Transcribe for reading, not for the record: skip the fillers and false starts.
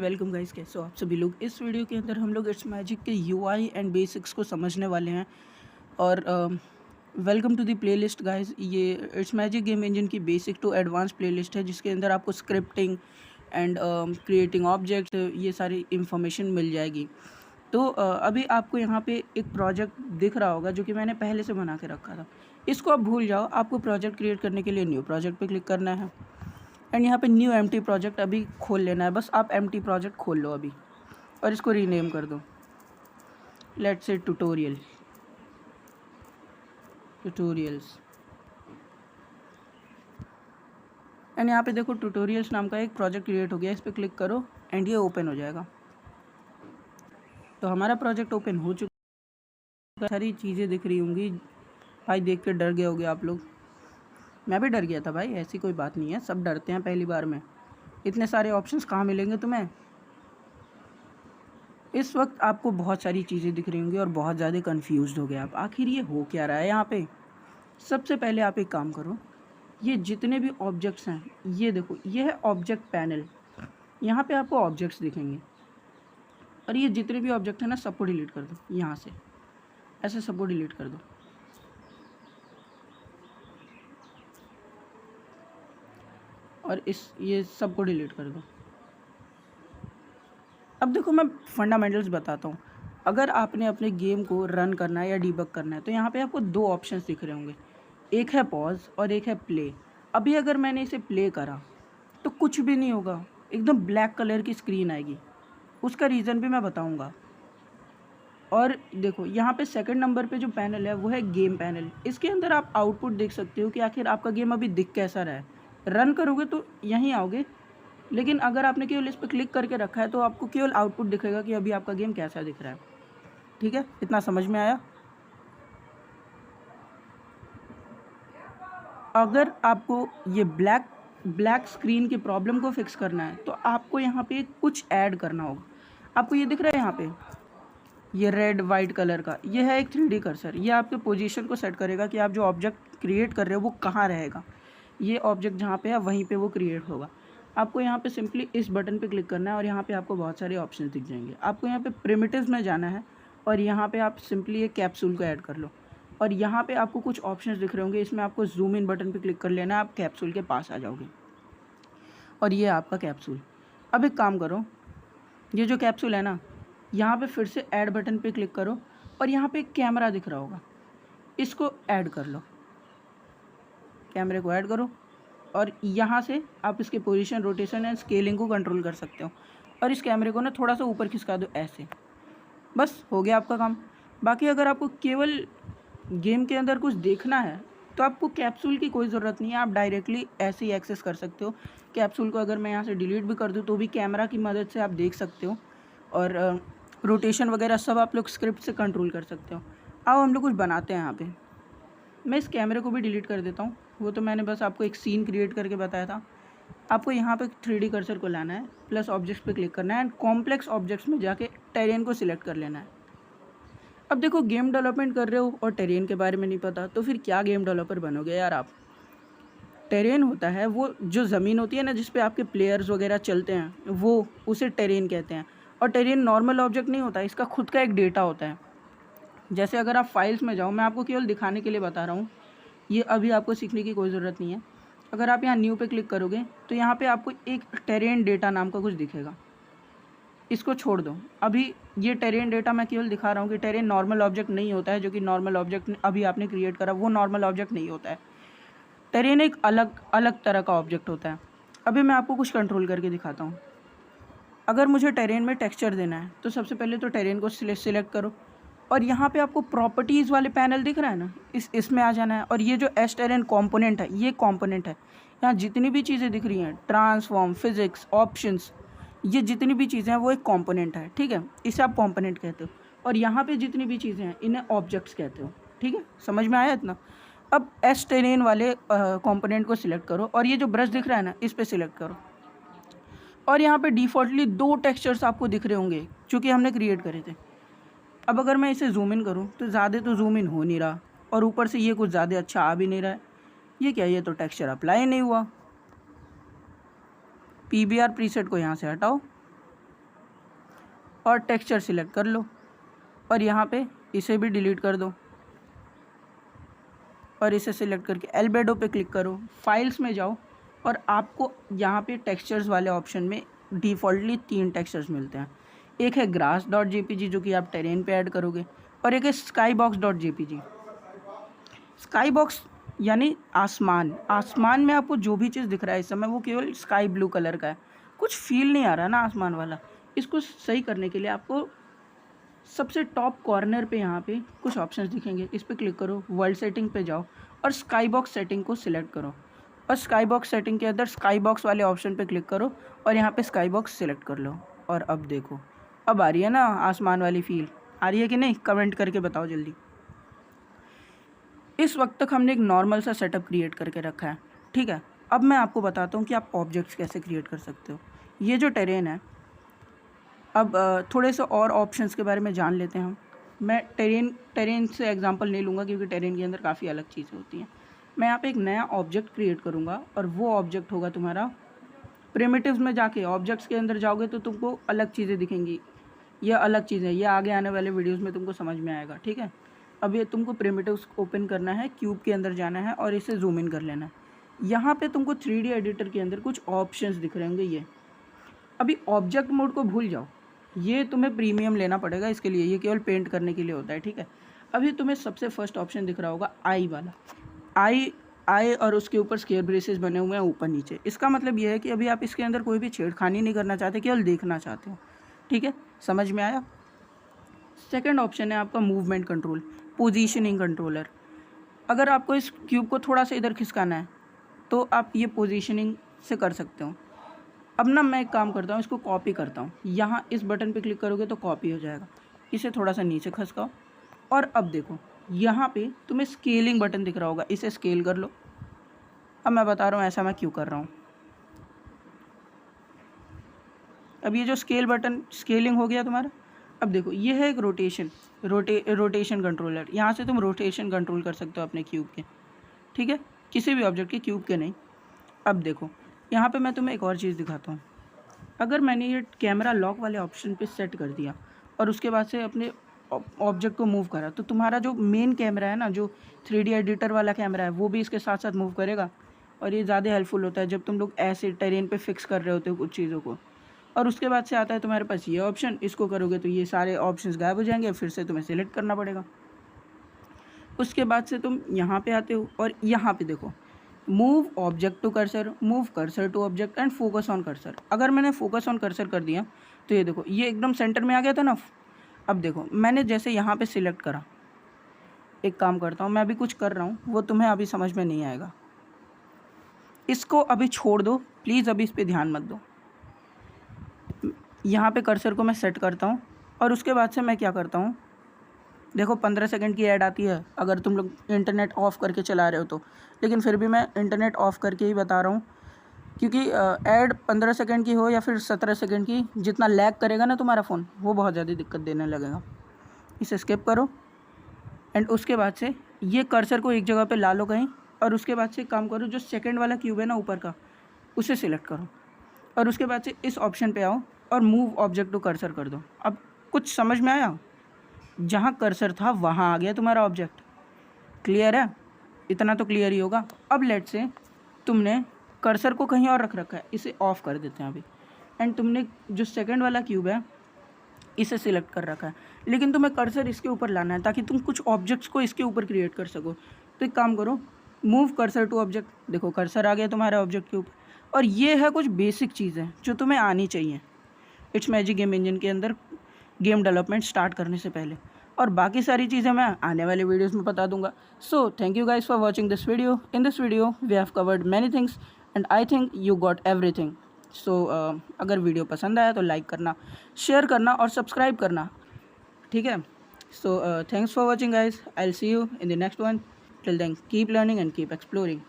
Welcome guys, कैसे हो आप सभी लोग। इस वीडियो के अंदर हम लोग इट्स मैजिक के यूआई एंड बेसिक्स को समझने वाले हैं। और welcome to the playlist guys. ये इट्स मैजिक गेम इंजन की बेसिक टू एडवांस प्लेलिस्ट है, जिसके अंदर आपको स्क्रिप्टिंग एंड क्रिएटिंग ऑब्जेक्ट ये सारी इंफॉर्मेशन मिल जाएगी। तो अभी आपको यहाँ पे एक प्रोजेक्ट दिख रहा होगा जो कि मैंने पहले से बना के रखा था। इसको आप भूल जाओ। आपको प्रोजेक्ट क्रिएट करने के लिए न्यू प्रोजेक्ट पे क्लिक करना है एंड यहाँ पे न्यू एम्प्टी प्रोजेक्ट अभी खोल लेना है। बस आप एम्प्टी प्रोजेक्ट खोल लो अभी और इसको रीनेम कर दो। लेट्स से ट्यूटोरियल्स एंड यहाँ पे देखो ट्यूटोरियल्स नाम का एक प्रोजेक्ट क्रिएट हो गया। इस पर क्लिक करो एंड ये ओपन हो जाएगा। तो हमारा प्रोजेक्ट ओपन हो चुका है। सारी चीज़ें दिख रही होंगी भाई, देख के डर गए होगे आप लोग। मैं भी डर गया था भाई, ऐसी कोई बात नहीं है, सब डरते हैं पहली बार में। इतने सारे ऑप्शंस कहाँ मिलेंगे तुम्हें। इस वक्त आपको बहुत सारी चीज़ें दिख रही होंगी और बहुत ज़्यादा कन्फ्यूज़्ड हो गए आप, आखिर ये हो क्या रहा है यहाँ पे। सबसे पहले आप एक काम करो, ये जितने भी ऑब्जेक्ट्स हैं ये देखो, ये है ऑब्जेक्ट पैनल। यहाँ पे आपको ऑब्जेक्ट्स दिखेंगे और ये जितने भी ऑब्जेक्ट हैं ना, सबको डिलीट कर दो। यहाँ से ऐसे सबको डिलीट कर दो। और ये सबको डिलीट कर दो। अब देखो मैं फंडामेंटल्स बताता हूँ। अगर आपने अपने गेम को रन करना है या डीबग करना है तो यहाँ पे आपको दो ऑप्शंस दिख रहे होंगे, एक है पॉज और एक है प्ले। अभी अगर मैंने इसे प्ले करा तो कुछ भी नहीं होगा, एकदम ब्लैक कलर की स्क्रीन आएगी। उसका रीज़न भी मैं बताऊँगा। और देखो यहाँ पे सेकंड नंबर पे जो पैनल है वो है गेम पैनल। इसके अंदर आप आउटपुट देख सकते हो कि आखिर आपका गेम अभी दिख कैसा रहा है। रन करोगे तो यहीं आओगे, लेकिन अगर आपने केवल इस पर क्लिक करके रखा है तो आपको केवल आउटपुट दिखेगा कि अभी आपका गेम कैसा दिख रहा है। ठीक है, इतना समझ में आया। अगर आपको ये ब्लैक स्क्रीन की प्रॉब्लम को फिक्स करना है तो आपको यहाँ पे कुछ ऐड करना होगा। आपको ये दिख रहा है यहाँ पे, ये रेड वाइट कलर का, ये है एक 3D कर्सर। ये आपके पोजीशन को सेट करेगा कि आप जो ऑब्जेक्ट क्रिएट कर रहे हो वो कहाँ रहेगा। ये ऑब्जेक्ट जहाँ पे है वहीं पे वो क्रिएट होगा। आपको यहाँ पे सिंपली इस बटन पे क्लिक करना है और यहाँ पे आपको बहुत सारे ऑप्शन दिख जाएंगे। आपको यहाँ पे प्रिमिटिव्स में जाना है और यहाँ पे आप सिंपली एक कैप्सूल को ऐड कर लो। और यहाँ पे आपको कुछ ऑप्शंस दिख रहे होंगे, इसमें आपको जूम इन बटन पे क्लिक कर लेना है, आप कैप्सूल के पास आ जाओगे और ये आपका कैप्सूल। अब एक काम करो, ये जो कैप्सूल है ना, यहाँ पे फिर से ऐड बटन पे क्लिक करो और यहाँ पे एक कैमरा दिख रहा होगा, इसको ऐड कर लो। कैमरे को ऐड करो और यहाँ से आप इसके पोजीशन, रोटेशन एंड स्केलिंग को कंट्रोल कर सकते हो। और इस कैमरे को ना थोड़ा सा ऊपर खिसका दो ऐसे। बस हो गया आपका काम। बाकी अगर आपको केवल गेम के अंदर कुछ देखना है तो आपको कैप्सूल की कोई ज़रूरत नहीं है, आप डायरेक्टली ऐसे ही एक्सेस कर सकते हो। कैप्सूल को अगर मैं यहाँ से डिलीट भी कर दूँ तो भी कैमरा की मदद से आप देख सकते हो और रोटेशन वगैरह सब आप लोग स्क्रिप्ट से कंट्रोल कर सकते हो। आओ हम लोग कुछ बनाते हैं यहाँ पे। मैं इस कैमरे को भी डिलीट कर देता हूँ, वो तो मैंने बस आपको एक सीन क्रिएट करके बताया था। आपको यहाँ पे 3D कर्सर को लाना है, प्लस ऑब्जेक्ट्स पे क्लिक करना है एंड कॉम्प्लेक्स ऑब्जेक्ट्स में जाके टेरेन को सिलेक्ट कर लेना है। अब देखो गेम डेवलपमेंट कर रहे हो और टेरेन के बारे में नहीं पता तो फिर क्या गेम डेवलपर बनोगे यार आप। टेरेन होता है वो जो ज़मीन होती है ना जिस पे आपके प्लेयर्स वगैरह चलते हैं, वो उसे टेरेन कहते हैं। और टेरेन नॉर्मल ऑब्जेक्ट नहीं होता, इसका खुद का एक डेटा होता है। जैसे अगर आप फाइल्स में जाओ, मैं आपको केवल दिखाने के लिए बता रहा हूँ, ये अभी आपको सीखने की कोई ज़रूरत नहीं है। अगर आप यहाँ न्यू पे क्लिक करोगे तो यहाँ पे आपको एक टेरेन डेटा नाम का कुछ दिखेगा, इसको छोड़ दो। अभी ये टेरेन डेटा मैं केवल दिखा रहा हूँ कि टेरेन नॉर्मल ऑब्जेक्ट नहीं होता है, जो कि नॉर्मल ऑब्जेक्ट अभी आपने क्रिएट करा वो नॉर्मल ऑब्जेक्ट नहीं होता है। टेरेन एक अलग तरह का ऑब्जेक्ट होता है। अभी मैं आपको कुछ कंट्रोल करके दिखाता हूँ। अगर मुझे टेरेन में टेक्सचर देना है तो सबसे पहले तो टेरेन को सिलेक्ट करो और यहाँ पे आपको प्रॉपर्टीज़ वाले पैनल दिख रहा है ना, इसमें आ जाना है। और ये जो एस टेरेन कॉम्पोनेंट है, ये कॉम्पोनेंट है। यहाँ जितनी भी चीज़ें दिख रही हैं, ट्रांसफॉर्म, फिजिक्स, ऑप्शंस, ये जितनी भी चीज़ें हैं वो एक कॉम्पोनेंट है। ठीक है, इसे आप कॉम्पोनेंट कहते हो। और यहाँ पे जितनी भी चीज़ें हैं इन्हें ऑब्जेक्ट्स कहते हो। ठीक है, समझ में आया इतना। अब एस टेरेन वाले कॉम्पोनेंट को सिलेक्ट करो और ये जो ब्रश दिख रहा है ना, इस पर सिलेक्ट करो। और यहाँ पे डिफ़ॉल्टली 2 टेक्सचर्स आपको दिख रहे होंगे जो कि हमने क्रिएट करे थे। अब अगर मैं इसे जूम इन करूँ तो ज़्यादा तो जूम इन हो नहीं रहा और ऊपर से ये कुछ ज़्यादा अच्छा आ भी नहीं रहा है। ये क्या, ये तो टेक्सचर अप्लाई नहीं हुआ। PBR प्रीसेट को यहाँ से हटाओ और टेक्सचर सिलेक्ट कर लो और यहाँ पे इसे भी डिलीट कर दो और इसे सिलेक्ट करके एल्बेडो पे क्लिक करो, फाइल्स में जाओ और आपको यहाँ पे टेक्सचर्स वाले ऑप्शन में डिफ़ॉल्टली 3 टेक्सचर्स मिलते हैं। एक है grass.jpg जो कि आप टेरेन पे ऐड करोगे, और एक है skybox.jpg। स्काई बॉक्स यानी आसमान, आसमान में आपको जो भी चीज़ दिख रहा है इस समय वो केवल स्काई ब्लू कलर का है, कुछ फील नहीं आ रहा ना आसमान वाला। इसको सही करने के लिए आपको सबसे टॉप कॉर्नर पे यहाँ पे कुछ ऑप्शंस दिखेंगे, इस पर क्लिक करो, वर्ल्ड सेटिंग पे जाओ और स्काई बॉक्स सेटिंग को सिलेक्ट करो और स्काई बॉक्स सेटिंग के अंदर स्काई बॉक्स वाले ऑप्शन पे क्लिक करो और यहाँ पे स्काई बॉक्स सिलेक्ट कर लो। और अब देखो, अब आ रही है ना आसमान वाली फील, आ रही है कि नहीं? कमेंट करके बताओ जल्दी। इस वक्त तक हमने एक नॉर्मल सा सेटअप क्रिएट करके रखा है, ठीक है। अब मैं आपको बताता हूँ कि आप ऑब्जेक्ट्स कैसे क्रिएट कर सकते हो। ये जो टेरेन है, अब थोड़े से और ऑप्शंस के बारे में जान लेते हैं हम। मैं टेरेन से एग्जांपल नहीं लूँगा क्योंकि टेरेन के अंदर काफ़ी अलग चीज़ें होती हैं। मैं यहाँ पे एक नया ऑब्जेक्ट क्रिएट करूँगा और वो ऑब्जेक्ट होगा तुम्हारा प्रिमिटिव्स में जाके ऑब्जेक्ट्स के अंदर जाओगे तो तुमको अलग चीज़ें दिखेंगी, ये अलग चीज़ें, ये आगे आने वाले वीडियोस में तुमको समझ में आएगा, ठीक है। अब ये तुमको प्रिमिटिव्स ओपन करना है, क्यूब के अंदर जाना है और इसे जूम इन कर लेना है। यहाँ पे तुमको 3D एडिटर के अंदर कुछ ऑप्शंस दिख रहे होंगे। ये अभी ऑब्जेक्ट मोड को भूल जाओ, ये तुम्हें प्रीमियम लेना पड़ेगा इसके लिए, ये केवल पेंट करने के लिए होता है, ठीक है। अभी तुम्हें सबसे फर्स्ट ऑप्शन दिख रहा होगा आई वाला, आई और उसके ऊपर स्केयर ब्रेसेस बने हुए हैं ऊपर नीचे। इसका मतलब ये है कि अभी आप इसके अंदर कोई भी छेड़खानी नहीं करना चाहते, केवल देखना चाहते हो, ठीक है। समझ में आया? सेकंड ऑप्शन है आपका मूवमेंट कंट्रोल, पोजीशनिंग कंट्रोलर। अगर आपको इस क्यूब को थोड़ा सा इधर खिसकाना है तो आप ये पोजीशनिंग से कर सकते हो। अब ना मैं एक काम करता हूँ, इसको कॉपी करता हूँ, यहाँ इस बटन पे क्लिक करोगे तो कॉपी हो जाएगा। इसे थोड़ा सा नीचे खसकाओ और अब देखो यहाँ पे तुम्हें स्केलिंग बटन दिख रहा होगा, इसे स्केल कर लो। अब मैं बता रहा हूँ ऐसा मैं क्यों कर रहा हूँ। अब ये जो स्केल बटन, स्केलिंग हो गया तुम्हारा। अब देखो ये है एक रोटेशन कंट्रोलर, यहाँ से तुम रोटेशन कंट्रोल कर सकते हो अपने क्यूब के, ठीक है, किसी भी ऑब्जेक्ट के, क्यूब के नहीं। अब देखो यहाँ पे मैं तुम्हें एक और चीज़ दिखाता हूँ। अगर मैंने ये कैमरा लॉक वाले ऑप्शन पे सेट कर दिया और उसके बाद से अपने ऑब्जेक्ट को मूव करा तो तुम्हारा जो मेन कैमरा है ना, जो 3D एडिटर वाला कैमरा है, वो भी इसके साथ साथ मूव करेगा। और ये ज़्यादा हेल्पफुल होता है जब तुम लोग ऐसे टेरेन पे फिक्स कर रहे होते हो कुछ चीज़ों को। और उसके बाद से आता है तुम्हारे पास ये ऑप्शन, इसको करोगे तो ये सारे ऑप्शंस गायब हो जाएंगे, फिर से तुम्हें सिलेक्ट करना पड़ेगा। उसके बाद से तुम यहाँ पे आते हो और यहाँ पे देखो move object to cursor, move cursor to object and focus on cursor. अगर मैंने फोकस ऑन कर्सर कर दिया तो ये देखो ये एकदम सेंटर में आ गया था ना। अब देखो मैंने जैसे यहाँ पे सिलेक्ट करा, एक काम करता हूँ, मैं अभी कुछ कर रहा हूँ वो तुम्हें अभी समझ में नहीं आएगा, इसको अभी छोड़ दो प्लीज़, अभी इस पर ध्यान मत दो। यहाँ पे कर्सर को मैं सेट करता हूँ और उसके बाद से मैं क्या करता हूँ, देखो 15 सेकंड की ऐड आती है अगर तुम लोग इंटरनेट ऑफ़ करके चला रहे हो तो, लेकिन फिर भी मैं इंटरनेट ऑफ़ करके ही बता रहा हूँ क्योंकि ऐड 15 सेकंड की हो या फिर 17 सेकंड की, जितना लैग करेगा ना तुम्हारा फ़ोन वो बहुत ज़्यादा दिक्कत देने लगेगा। इसे स्किप करो एंड उसके बाद से ये कर्सर को एक जगह पे ला लो कहीं और उसके बाद से काम करो, जो सेकंड वाला क्यूब है ना ऊपर का उसे सिलेक्ट करो और उसके बाद से इस ऑप्शन पे आओ और मूव ऑब्जेक्ट टू कर्सर कर दो। अब कुछ समझ में आया? जहाँ कर्सर था वहाँ आ गया तुम्हारा ऑब्जेक्ट। क्लियर है? इतना तो क्लियर ही होगा। अब लेट से तुमने कर्सर को कहीं और रख रखा है, इसे ऑफ़ कर देते हैं अभी, एंड तुमने जो सेकंड वाला क्यूब है इसे सिलेक्ट कर रखा है, लेकिन तुम्हें कर्सर इसके ऊपर लाना है ताकि तुम कुछ ऑब्जेक्ट्स को इसके ऊपर क्रिएट कर सको। तो एक काम करो, मूव कर्सर टू ऑब्जेक्ट, देखो कर्सर आ गया तुम्हारे ऑब्जेक्ट के ऊपर। और ये है कुछ बेसिक चीज़ें जो तुम्हें आनी चाहिए इट्स मैजिक गेम इंजन के अंदर गेम डेवलपमेंट स्टार्ट करने से पहले, और बाकी सारी चीज़ें मैं आने वाले वीडियोस में बता दूंगा। So thank you guys for watching this video. In this video we have covered many things and I think you got everything. So अगर वीडियो पसंद आया तो लाइक करना, शेयर करना और सब्सक्राइब करना, ठीक है। So thanks for watching guys, I will see you in the next one. Till then keep learning and keep exploring.